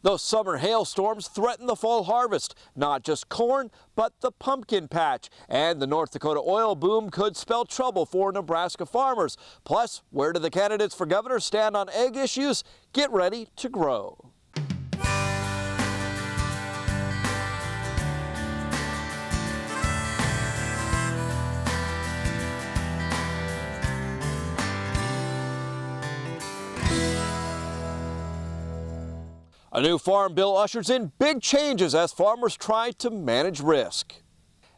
Those summer hailstorms threaten the fall harvest, not just corn, but the pumpkin patch. And the North Dakota oil boom could spell trouble for Nebraska farmers. Plus, where do the candidates for governor stand on egg issues? Get ready to grow. A new farm bill ushers in big changes as farmers try to manage risk.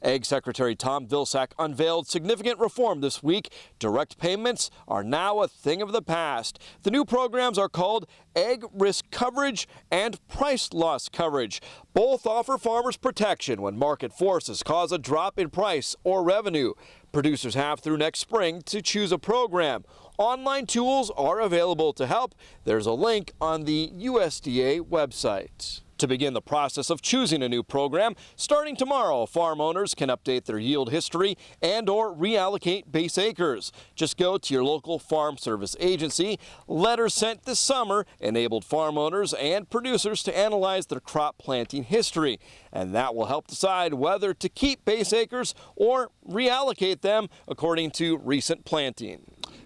Ag Secretary Tom Vilsack unveiled significant reform this week. Direct payments are now a thing of the past. The new programs are called Ag Risk Coverage and Price Loss Coverage. Both offer farmers protection when market forces cause a drop in price or revenue. Producers have through next spring to choose a program. Online tools are available to help. There's a link on the USDA website. To begin the process of choosing a new program, starting tomorrow, farm owners can update their yield history and or reallocate base acres. Just go to your local farm service agency. Letters sent this summer enabled farm owners and producers to analyze their crop planting history, and that will help decide whether to keep base acres or reallocate them according to recent planting.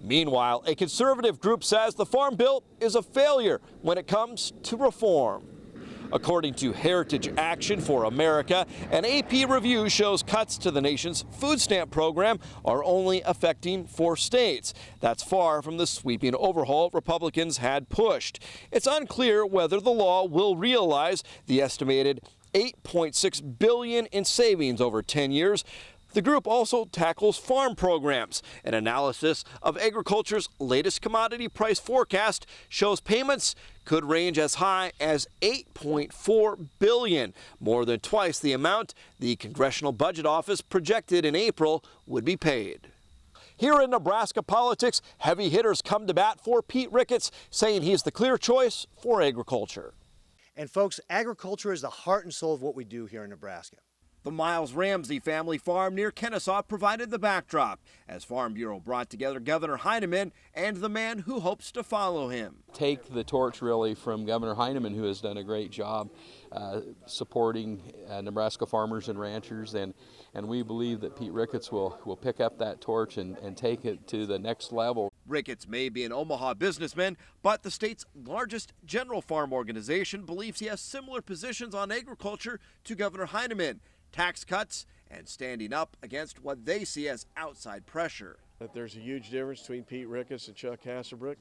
Meanwhile, a conservative group says the Farm Bill is a failure when it comes to reform. According to Heritage Action for America, an AP review shows cuts to the nation's food stamp program are only affecting 4 states. That's far from the sweeping overhaul Republicans had pushed. It's unclear whether the law will realize the estimated $8.6 billion in savings over 10 years. The group also tackles farm programs. An analysis of agriculture's latest commodity price forecast shows payments could range as high as $8.4 billion, more than twice the amount the Congressional Budget Office projected in April would be paid. Here in Nebraska politics, heavy hitters come to bat for Pete Ricketts, saying he's the clear choice for agriculture. And folks, agriculture is the heart and soul of what we do here in Nebraska. The Miles Ramsey family farm near Kennesaw provided the backdrop as Farm Bureau brought together Governor Heineman and the man who hopes to follow him. Take the torch really from Governor Heineman, who has done a great job supporting Nebraska farmers and ranchers, and we believe that Pete Ricketts will pick up that torch and take it to the next level. Ricketts may be an Omaha businessman, but the state's largest general farm organization believes he has similar positions on agriculture to Governor Heineman. Tax cuts and standing up against what they see as outside pressure. There's a huge difference between Pete Ricketts and Chuck Hasselbrook.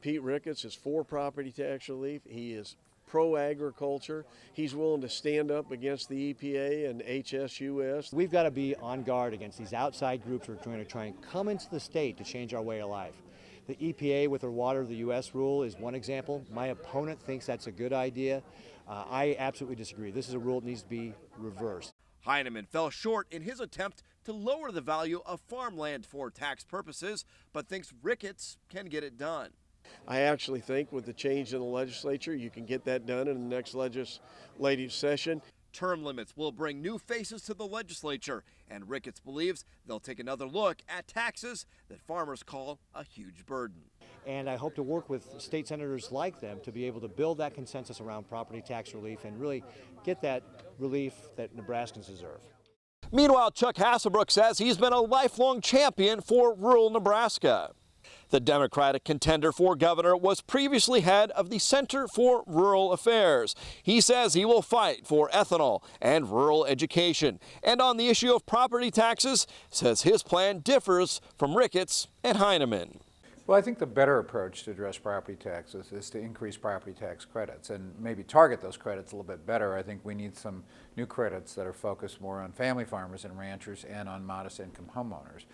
Pete Ricketts is for property tax relief. He is pro-agriculture. He's willing to stand up against the EPA and HSUS. We've got to be on guard against these outside groups who are going to try and come into the state to change our way of life. The EPA with their Water the U.S. rule is one example. My opponent thinks that's a good idea. I absolutely disagree. This is a rule that needs to be reversed. Heineman fell short in his attempt to lower the value of farmland for tax purposes, but thinks Ricketts can get it done. I actually think with the change in the legislature, you can get that done in the next legislative session. Term limits will bring new faces to the legislature, and Ricketts believes they'll take another look at taxes that farmers call a huge burden. And I hope to work with state senators like them to be able to build that consensus around property tax relief and really get that relief that Nebraskans deserve. Meanwhile, Chuck Hasselbrook says he's been a lifelong champion for rural Nebraska. The Democratic contender for governor was previously head of the Center for Rural Affairs. He says he will fight for ethanol and rural education. And on the issue of property taxes, says his plan differs from Ricketts and Heineman. Well, I think the better approach to address property taxes is to increase property tax credits and maybe target those credits a little bit better. I think we need some new credits that are focused more on family farmers and ranchers and on modest income homeowners.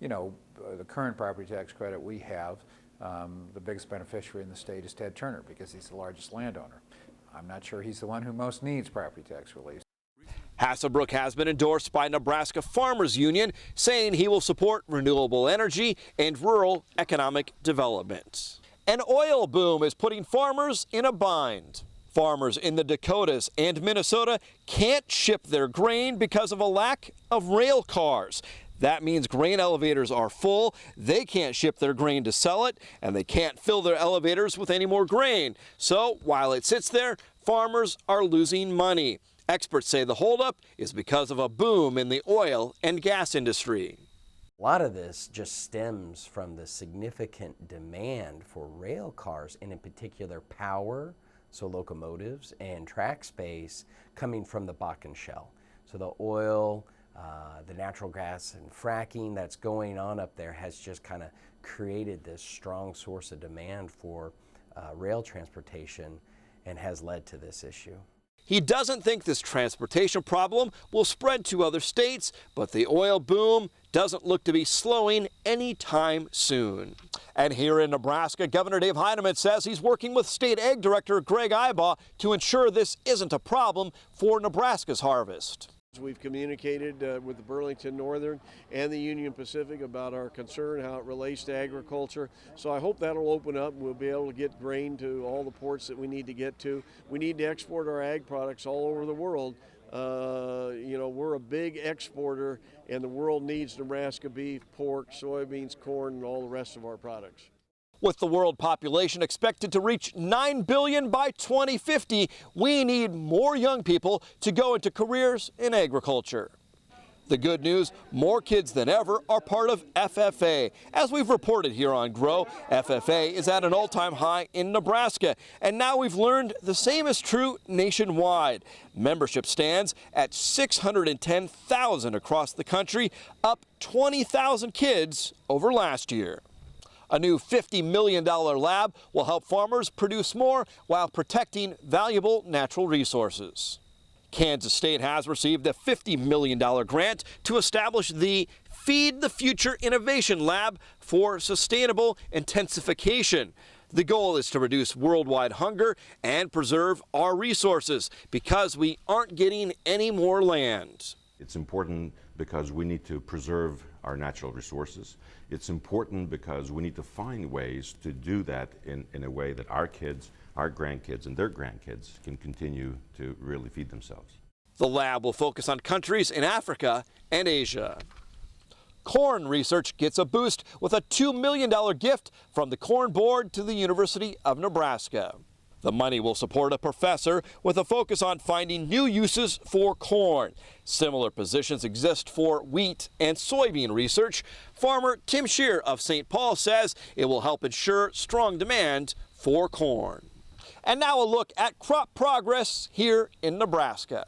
You know, the current property tax credit we have, the biggest beneficiary in the state is Ted Turner because he's the largest landowner. I'm not sure he's the one who most needs property tax relief. Hasselbrook has been endorsed by Nebraska Farmers Union, saying he will support renewable energy and rural economic development. An oil boom is putting farmers in a bind. Farmers in the Dakotas and Minnesota can't ship their grain because of a lack of rail cars. That means grain elevators are full, they can't ship their grain to sell it, and they can't fill their elevators with any more grain. So while it sits there, farmers are losing money. Experts say the holdup is because of a boom in the oil and gas industry. A lot of this just stems from the significant demand for rail cars, and in particular power, so locomotives, and track space coming from the Bakken Shale. So the oil, the natural gas and fracking that's going on up there has just kind of created this strong source of demand for rail transportation and has led to this issue. He doesn't think this transportation problem will spread to other states, but the oil boom doesn't look to be slowing anytime soon. And here in Nebraska, Governor Dave Heinemann says he's working with State Ag Director Greg Ibaugh to ensure this isn't a problem for Nebraska's harvest. We've communicated with the Burlington Northern and the Union Pacific about our concern, how it relates to agriculture. So I hope that'll open up and we'll be able to get grain to all the ports that we need to get to. We need to export our ag products all over the world. We're a big exporter and the world needs Nebraska beef, pork, soybeans, corn, and all the rest of our products. With the world population expected to reach 9 billion by 2050, we need more young people to go into careers in agriculture. The good news, more kids than ever are part of FFA. As we've reported here on Grow, FFA is at an all-time high in Nebraska, and now we've learned the same is true nationwide. Membership stands at 610,000 across the country, up 20,000 kids over last year. A new $50 million lab will help farmers produce more while protecting valuable natural resources. Kansas State has received a $50 million grant to establish the Feed the Future Innovation Lab for sustainable intensification. The goal is to reduce worldwide hunger and preserve our resources because we aren't getting any more land. It's important because we need to preserve our natural resources. It's important because we need to find ways to do that in a way that our kids, our grandkids, and their grandkids can continue to really feed themselves. The lab will focus on countries in Africa and Asia. Corn research gets a boost with a $2 million gift from the Corn Board to the University of Nebraska. The money will support a professor with a focus on finding new uses for corn. Similar positions exist for wheat and soybean research. Farmer Tim Shear of St. Paul says it will help ensure strong demand for corn. And now a look at crop progress here in Nebraska.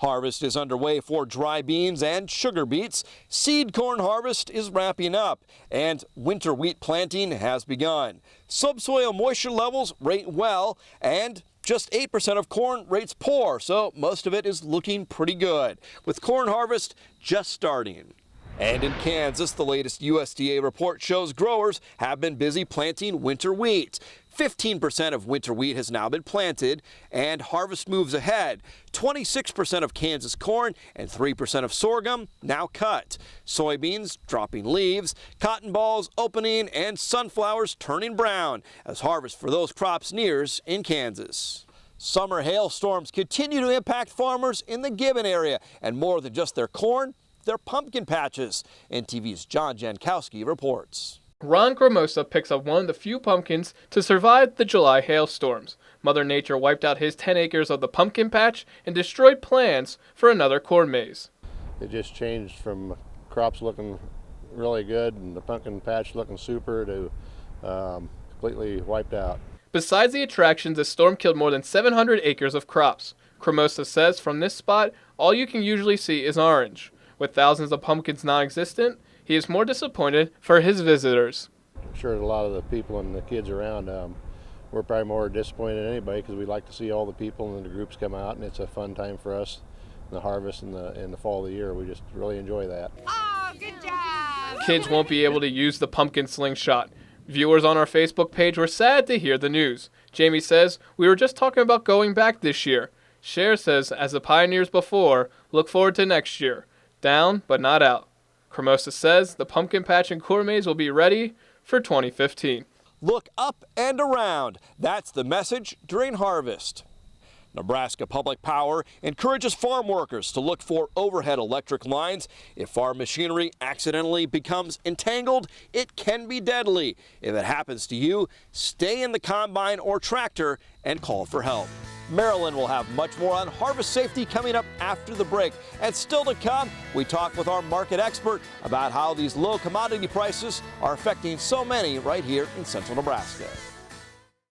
Harvest is underway for dry beans and sugar beets. Seed corn harvest is ramping up, and winter wheat planting has begun. Subsoil moisture levels rate well, and just 8% of corn rates poor, so most of it is looking pretty good, with corn harvest just starting. And in Kansas, the latest USDA report shows growers have been busy planting winter wheat. 15% of winter wheat has now been planted, and harvest moves ahead. 26% of Kansas corn and 3% of sorghum now cut. Soybeans dropping leaves, cotton balls opening, and sunflowers turning brown as harvest for those crops nears in Kansas. Summer hailstorms continue to impact farmers in the Gibbon area, and more than just their corn, their pumpkin patches. NTV's John Jankowski reports. Ron Gramosa picks up one of the few pumpkins to survive the July hailstorms. Mother Nature wiped out his 10 acres of the pumpkin patch and destroyed plans for another corn maze. It just changed from crops looking really good and the pumpkin patch looking super to completely wiped out. Besides the attractions, the storm killed more than 700 acres of crops. Gramosa says from this spot, all you can usually see is orange. With thousands of pumpkins non-existent, he is more disappointed for his visitors. I'm sure a lot of the people and the kids around, we're probably more disappointed than anybody because we like to see all the people and the groups come out, and it's a fun time for us in the harvest and the fall of the year. We just really enjoy that. Oh, good job! Kids won't be able to use the pumpkin slingshot. Viewers on our Facebook page were sad to hear the news. Jamie says, "We were just talking about going back this year." Cher says, "As the pioneers before, look forward to next year. Down, but not out." Cremosa says the pumpkin patch and corn maze will be ready for 2015. Look up and around. That's the message during harvest. Nebraska Public Power encourages farm workers to look for overhead electric lines. If farm machinery accidentally becomes entangled, it can be deadly. If it happens to you, stay in the combine or tractor and call for help. Marilyn will have much more on harvest safety coming up after the break. And still to come, we talk with our market expert about how these low commodity prices are affecting so many right here in central Nebraska.